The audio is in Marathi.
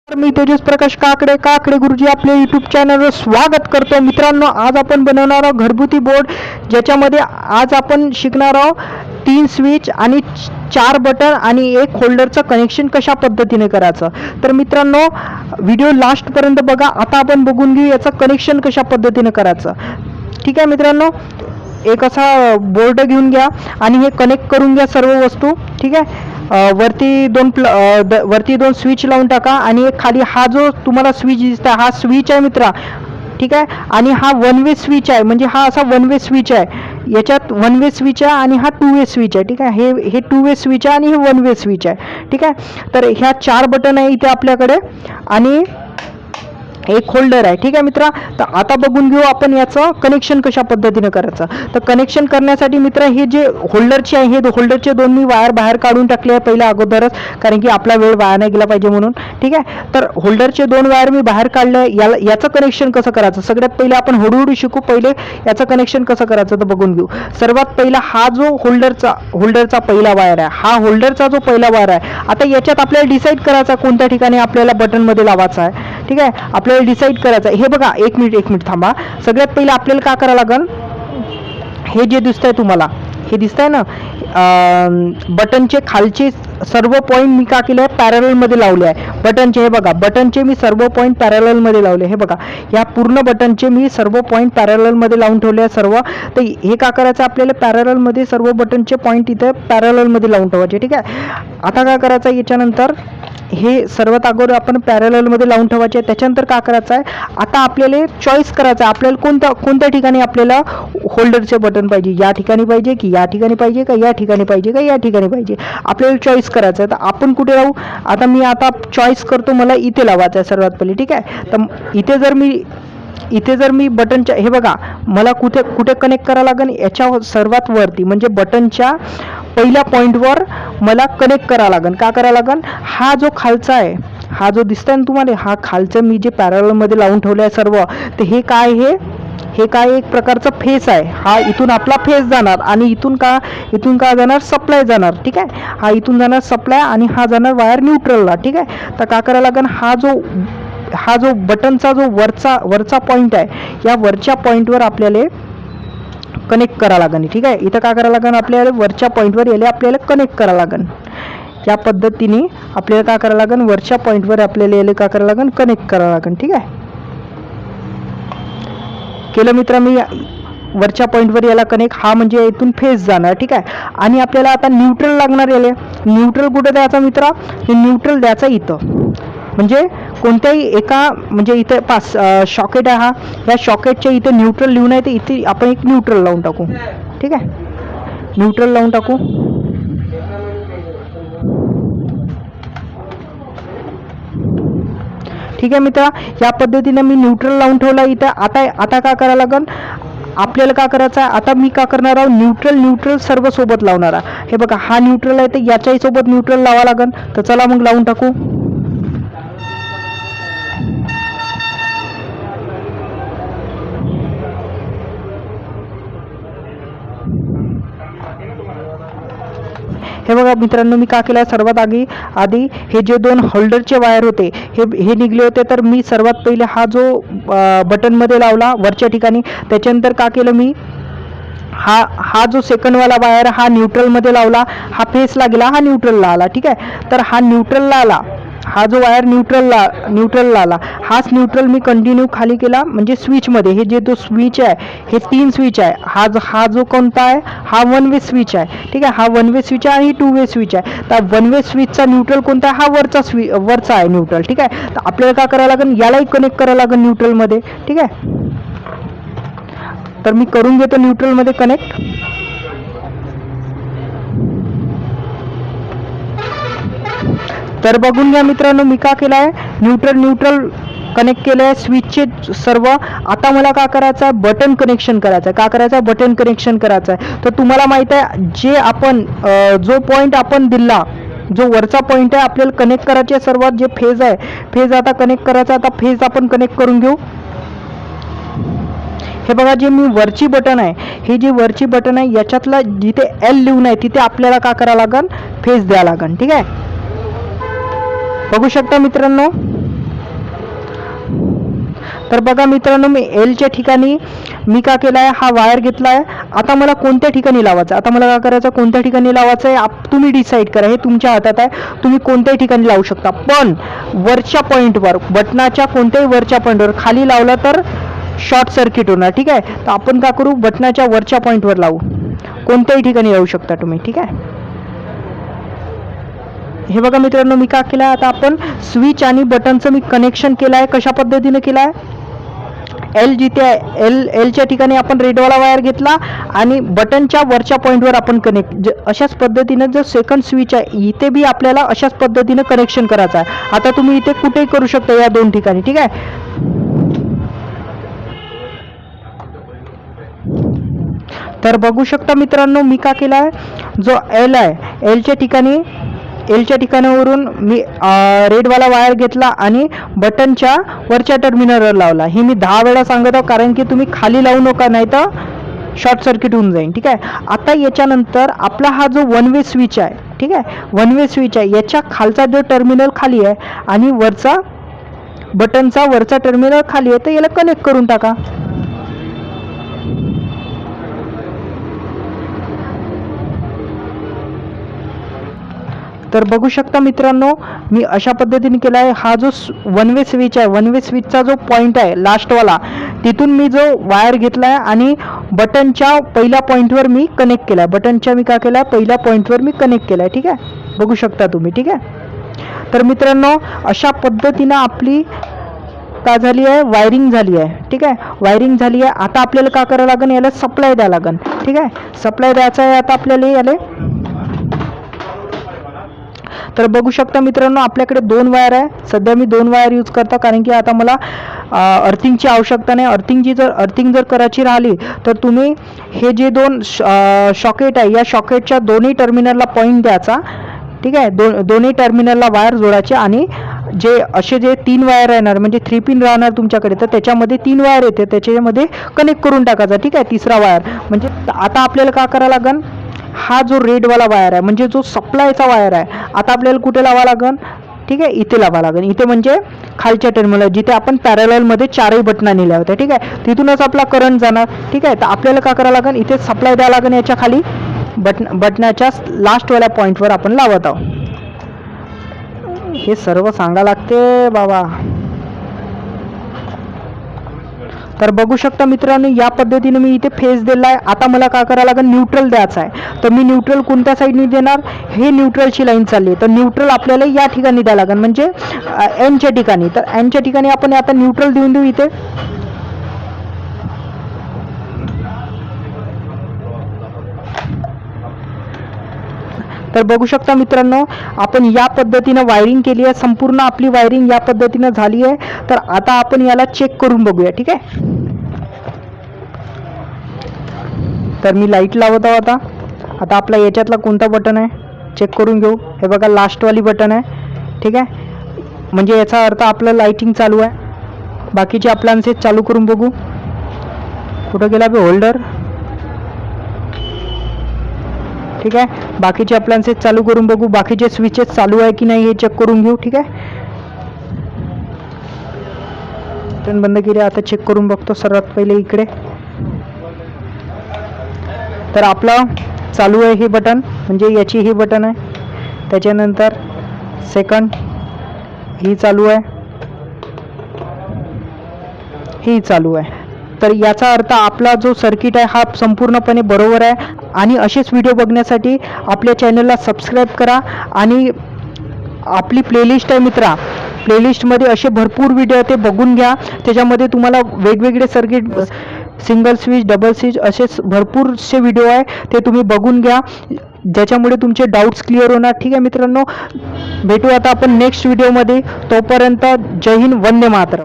मी तेजस प्रकाश काकडे गुरुजी आपल्या यूट्यूब चॅनलवर स्वागत करतो. मित्रांनो, आज आपण बनवणार आहोत घरगुती बोर्ड, ज्याच्यामध्ये आज आपण शिकणार आहोत 3 स्विच आणि 4 बटन आणि एक होल्डरचं कनेक्शन कशा पद्धतीने करायचं. तर मित्रांनो, व्हिडिओ लास्टपर्यंत बघा. आता आपण बघून घेऊ याचं कनेक्शन कशा पद्धतीने करायचं. ठीक आहे मित्रांनो, एक असा बोर्ड घेऊन घ्या आणि हे कनेक्ट करून घ्या सर्व वस्तू. ठीक आहे, वरती दोन स्विच लावून टाका आणि एक खाली हा जो तुम्हाला स्विच दिसता हा स्विच आहे मित्रा. ठीक आहे, आणि हा वन वे स्विच आहे, म्हणजे हा असा वन वे स्विच आहे. याच्यात वन वे स्विच आहे आणि हा 2 वे स्विच आहे. ठीक आहे, हे 2 वे स्विच आहे आणि हे 1 वे स्विच आहे. ठीक आहे, तर ह्या 4 बटन आहे इथे आपल्याकडे आणि एक होल्डर आहे. ठीक आहे मित्रा, तर आता बघून घेऊ आपण याचं कनेक्शन कशा पद्धतीने करायचं. तर कनेक्शन करण्यासाठी मित्रा, हे जे होल्डरचे आहे, हे होल्डरचे 2 मी वायर बाहेर काढून टाकले आहे पहिल्या अगोदरच, कारण की आपला वेळ वाया नाही गेला पाहिजे म्हणून. ठीक आहे, तर होल्डरचे 2 वायर मी बाहेर काढले. याचं कनेक्शन कसं करायचं सगळ्यात पहिले आपण हळूहळू शिकू. पहिले याचं कनेक्शन कसं करायचं तर बघून घेऊ. सर्वात पहिला हा जो होल्डरचा पहिला वायर आहे, हा होल्डरचा जो पहिला वायर आहे. आता याच्यात आपल्याला डिसाईड करायचा कोणत्या ठिकाणी आपल्याला बटनमध्ये लावायचा आहे. ठीक आहे, आपल्याला डिसाईड करायचं. हे बघा, एक मिनिट थांबा. सगळ्यात पहिले आपल्याला काय करावं लागेल, हे जे दिसतंय तुम्हाला, हे दिसतंय ना, बटनचे खालचे सर्व पॉईंट मी का केले आहे, पॅरललमध्ये लावले आहे बटनचे. हे बघा, बटनचे मी सर्व पॉईंट पॅरललमध्ये लावले. हे बघा, या पूर्ण बटनचे मी सर्व पॉईंट पॅरललमध्ये लावून ठेवले आहे सर्व. तर हे का करायचं, आपल्याला पॅरललमध्ये सर्व बटनचे पॉईंट इथे पॅरललमध्ये लावून ठेवायचे. ठीक आहे, आता काय करायचं, याच्यानंतर हे सर्वात अगोदर आपण पॅरललमध्ये लावून ठेवायचे. त्याच्यानंतर काय करायचं आहे, आता आपल्याला चॉईस करायचं आहे, आपल्याला कोणत्या ठिकाणी आपल्याला होल्डरचे बटन पाहिजे. या ठिकाणी पाहिजे की या ठिकाणी पाहिजे का या ठिकाणी पाहिजे का या ठिकाणी पाहिजे, आपल्याला चॉईस करायचं आहे. तर आपण कुठे लावू, आता मी चॉईस करतो, मला इथे लावायचं आहे सर्वात पहिले. ठीक आहे, तर इथे जर मी बटनच्या, हे बघा, मला कुठे कनेक्ट करावं लागेल, याच्या सर्वात वरती, म्हणजे बटनच्या पहिल्या पॉईंटवर मला कनेक्ट करावं लागेल. का करावं लागेल, हा जो खालचा आहे, हा जो दिसतंय ना तुम्हाला, हा खालचं मी जे पॅरलमध्ये लावून ठेवलं आहे सर्व, तर हे काय एक प्रकारचं फेस आहे. हा इथून आपला फेस जाणार आणि इथून का जाणार, सप्लाय जाणार. ठीक आहे, हा इथून जाणार सप्लाय आणि हा जाणार वायर न्यूट्रलला. ठीक आहे, तर का करावं लागेल, हा जो बटनचा जो वरचा पॉईंट आहे, या वरच्या पॉईंटवर आपल्याला कनेक्ट करावं लागेल. ठीक आहे, इथं काय करावं लागेल, आपल्याला वरच्या पॉईंटवर आपल्याला कनेक्ट करावं लागेल. या पद्धतीने आपल्याला काय करावं लागेल, वरच्या पॉईंटवर आपल्याला काय करावं लागेल, कनेक्ट करावं लागेल. ठीक आहे, केलं मित्र मी वरच्या पॉईंटवर याला कनेक्ट. हा म्हणजे इथून फेस जाणार. ठीक आहे, आणि आपल्याला आता न्यूट्रल लागणार. याला न्यूट्रल कुठे द्यायचा मित्रा, हे न्यूट्रल द्यायचा इथं, म्हणजे कोणत्याही एका, म्हणजे इथे शॉकेट आहे, या शॉकेटच्या इथे न्यूट्रल लिहून आहे, तर इथे आपण एक न्यूट्रल लावून टाकू. ठीक आहे, न्यूट्रल लावून टाकू. ठीक आहे मित्रा, या पद्धतीने मी न्यूट्रल लावून ठेवला इथं. आता काय करावं लागेल, आपल्याला काय करायचं आहे, आता मी काय करणार आहोत, न्यूट्रल सर्व सोबत लावणार आहे. हे बघा, हा न्यूट्रल आहे, तर याच्याही सोबत न्यूट्रल लावा लागेल. तर चला मग लावून टाकू. हे बघा मित्रांनो, मी का केलं, सर्वात आधी हे जे 2 होल्डरचे वायर होते, हे निघले होते. तर मी सर्वात पहिले हा जो बटनमध्ये लावला वरच्या ठिकाणी. त्याच्यानंतर का केलं मी, हा जो सेकंडवाला वायर हा न्यूट्रलमध्ये लावला. हा फेसला गेला, हा न्यूट्रलला आला. ठीक आहे, तर हा न्यूट्रलला आला, हा जो वायर न्यूट्रलला आला, हाच न्यूट्रल मी कंटिन्यू खाली केला, म्हणजे स्विचमध्ये. हे जे तो स्विच आहे, हे 3 स्विच आहे. हा जो कोणता आहे, हा 1 वे स्विच आहे. ठीक आहे, हा 1 वे स्विच आहे आणि 2 वे स्विच आहे. तर 1 वे स्विचचा न्यूट्रल कोणता आहे, हा वरचा आहे न्यूट्रल. ठीक आहे, तर आपल्याला काय करावं लागेल, यालाही कनेक्ट करावं लागेल न्यूट्रलमध्ये. ठीक आहे, तर मी करून घेतो न्यूट्रलमध्ये कनेक्ट. तर बघून घ्या मित्रांनो, मी का केलं आहे, न्यूट्रल कनेक्ट केलं आहे स्विचचे सर्व. आता मला काय करायचं आहे, बटन कनेक्शन करायचं आहे. का करायचं आहे, बटन कनेक्शन करायचं आहे. तर तुम्हाला माहित आहे, जे आपण जो पॉईंट आपण दिला, जो वरचा पॉईंट आहे, आपल्याला कनेक्ट करायचे सर्वात जे फेज आहे, फेज आता कनेक्ट करायचा. आता फेज आपण कनेक्ट करून घेऊ. हे बघा, जे मी वरची बटन आहे, हे जे वरची बटन आहे, याच्यातला जिथे एल लिहून आहे, तिथे आपल्याला काय करावं लागेल, फेज द्यावं लागेल. ठीक आहे, बघू शकता मित्रांनो. तर बघा मित्रांनो, मी एलच्या ठिकाणी मी का केला आहे, हा वायर घेतला आहे. आता मला कोणत्या ठिकाणी लावायचं, आता मला काय करायचं, कोणत्या ठिकाणी लावायचं आहे तुम्ही डिसाईड करा, हे तुमच्या हातात आहे. तुम्ही कोणत्याही ठिकाणी लावू शकता, पण वरच्या पॉईंटवर, बटनाच्या कोणत्याही वरच्या पॉईंटवर. खाली लावला तर शॉर्ट सर्किट होणार. ठीक आहे, तर आपण का करू, बटनाच्या वरच्या पॉईंटवर लावू. कोणत्याही ठिकाणी लावू शकता तुम्ही. ठीक आहे, हे बघा मित्रांनो, मी का केलं आहे, आता आपण स्विच आणि बटनचं मी कनेक्शन केलं आहे. कशा पद्धतीने केलं आहे, एल जिथे आहे, एलच्या ठिकाणी आपण रेडवाला वायर घेतला आणि बटनच्या वरच्या पॉईंटवर आपण कनेक्ट, अशाच पद्धतीनं जो सेकंड स्विच आहे इथे बी आपल्याला अशाच पद्धतीनं कनेक्शन करायचं आहे. आता तुम्ही इथे कुठेही करू शकता या दोन ठिकाणी. ठीक आहे, तर बघू शकता मित्रांनो, मी का केला आहे, जो एल आहे एलच्या ठिकाणावरून मी रेडवाला वायर घेतला आणि बटनच्या वरच्या टर्मिनलवर लावला. हे मी 10 वेळा सांगत आहो, कारण की तुम्ही खाली लावू नका, नाही तर शॉर्ट सर्किट होऊन जाईल. ठीक आहे, आता याच्यानंतर आपला हा जो वन वे स्विच आहे, ठीक आहे, वन वे स्विच आहे, याच्या खालचा जो टर्मिनल खाली आहे आणि वरचा बटनचा वरचा टर्मिनल खाली आहे, तर याला कनेक्ट करून टाका. तर बघू शकता मित्रांनो, मी अशा पद्धतीने केला आहे. हा जो वन वे स्विच आहे, वन वे स्विचचा जो पॉईंट आहे लास्टवाला, तिथून मी जो वायर घेतला आहे आणि बटनच्या पहिल्या पॉईंटवर मी कनेक्ट केला आहे. बटनच्या मी का केला आहे, पहिल्या पॉईंटवर मी कनेक्ट केला आहे. ठीक आहे, बघू शकता तुम्ही. ठीक आहे, तर मित्रांनो, अशा पद्धतीनं आपली का झाली आहे, वायरिंग झाली आहे. ठीक आहे, वायरिंग झाली आहे. आता आपल्याला का करावं लागेल, याला सप्लाय द्यावं लागेल. ठीक आहे, सप्लाय द्यायचा आहे आता आपल्याला याला. तर बघू शकता मित्रांनो, आपल्याकडे 2 वायर आहे. सध्या मी 2 वायर यूज करतो, कारण की आता मला अर्थिंगची आवश्यकता नाही. अर्थिंग जर करायची राहिली तर तुम्ही हे जे 2 शॉकेट आहे, या शॉकेटच्या दोन्ही टर्मिनलला पॉईंट द्यायचा. ठीक आहे, दोन्ही टर्मिनलला वायर जोडायचे आणि जे असे जे 3 वायर राहणार, म्हणजे 3 पिन राहणार तुमच्याकडे, तर त्याच्यामध्ये 3 वायर येते, त्याच्यामध्ये कनेक्ट करून टाकायचा. ठीक आहे, तिसरा वायर. म्हणजे आता आपल्याला का करावं लागेल, हा जो रेडवाला वायर आहे, म्हणजे जो सप्लायचा वायर आहे, आता आपल्याला कुठे लावा लागेल, ठीक आहे, इथे लावा लागेल. इथे म्हणजे खालच्या टर्मिनल, जिथे आपण पॅरललमध्ये 4ही बटना नेल्या होत्या. ठीक आहे, तिथूनच आपला करंट जाणार. ठीक आहे, तर आपल्याला का करावं लागेल, इथे सप्लाय द्यावं लागेल, याच्या खाली बटनाच्या लास्टवाल्या पॉईंटवर आपण लावत आहोत. हे सर्व सांगा लागते बाबा. तर बघू शकता मित्रांनो, या पद्धतीने मी इथे फेस दिला आहे. आता मला काय करावं लागेल, न्यूट्रल द्यायचा आहे. तर मी न्यूट्रल कोणत्या साईडने देणार, हे न्यूट्रलची लाईन चालली आहे, तर न्यूट्रल आपल्याला या ठिकाणी द्यावं लागेल, म्हणजे एनच्या ठिकाणी. तर एनच्या ठिकाणी आपण आता न्यूट्रल देऊन देऊ इथे. तर बघू शकता मित्रांनो, आपण या पद्धतीनं वायरिंग केली आहे. संपूर्ण आपली वायरिंग या पद्धतीनं झाली आहे. तर आता आपण याला चेक करून बघूया. ठीक आहे, तर मी लाईट लावत आहो. आता आपला याच्यातला कोणता बटन आहे चेक करून घेऊ. हे बघा, लास्टवाली बटन आहे. ठीक आहे, म्हणजे याचा अर्थ आपलं लाईटिंग चालू आहे. बाकीचे अप्लायन्सेस चालू करून बघू. कुठं गेला बे होल्डर. ठीक आहे, बाकीचे अप्लायन्सेस चालू करून बघू. बाकीचे स्विचेस चालू आहे की नाही हे चेक करून घेऊ. ठीक आहे, बटन बंद केले. आता चेक करून बघतो सर्वात पहिले इकडे. तर आपलं चालू आहे हे बटन, म्हणजे याची ही बटन आहे. त्याच्यानंतर सेकंड ही चालू आहे, ही चालू आहे. तर याचा अर्थ आपला जो सर्किट आहे हा संपूर्णपणे बरोबर आहे. आणि असेच व्हिडिओ बघण्यासाठी आपल्या चॅनलला सबस्क्राईब करा. आणि आपली प्लेलिस्ट आहे मित्रा, प्लेलिस्टमध्ये असे भरपूर व्हिडिओ ते बघून घ्या. त्याच्यामध्ये तुम्हाला वेगवेगळे circuit, single switch, double switch, असेच भरपूरसे व्हिडिओ आहे, ते तुम्ही बघून घ्या, ज्याच्यामुळे तुमचे डाऊट्स क्लिअर होणार. ठीक आहे मित्रांनो, भेटू आता आपण नेक्स्ट व्हिडिओमध्ये. तोपर्यंत जय हिंद, वंदे मातरम.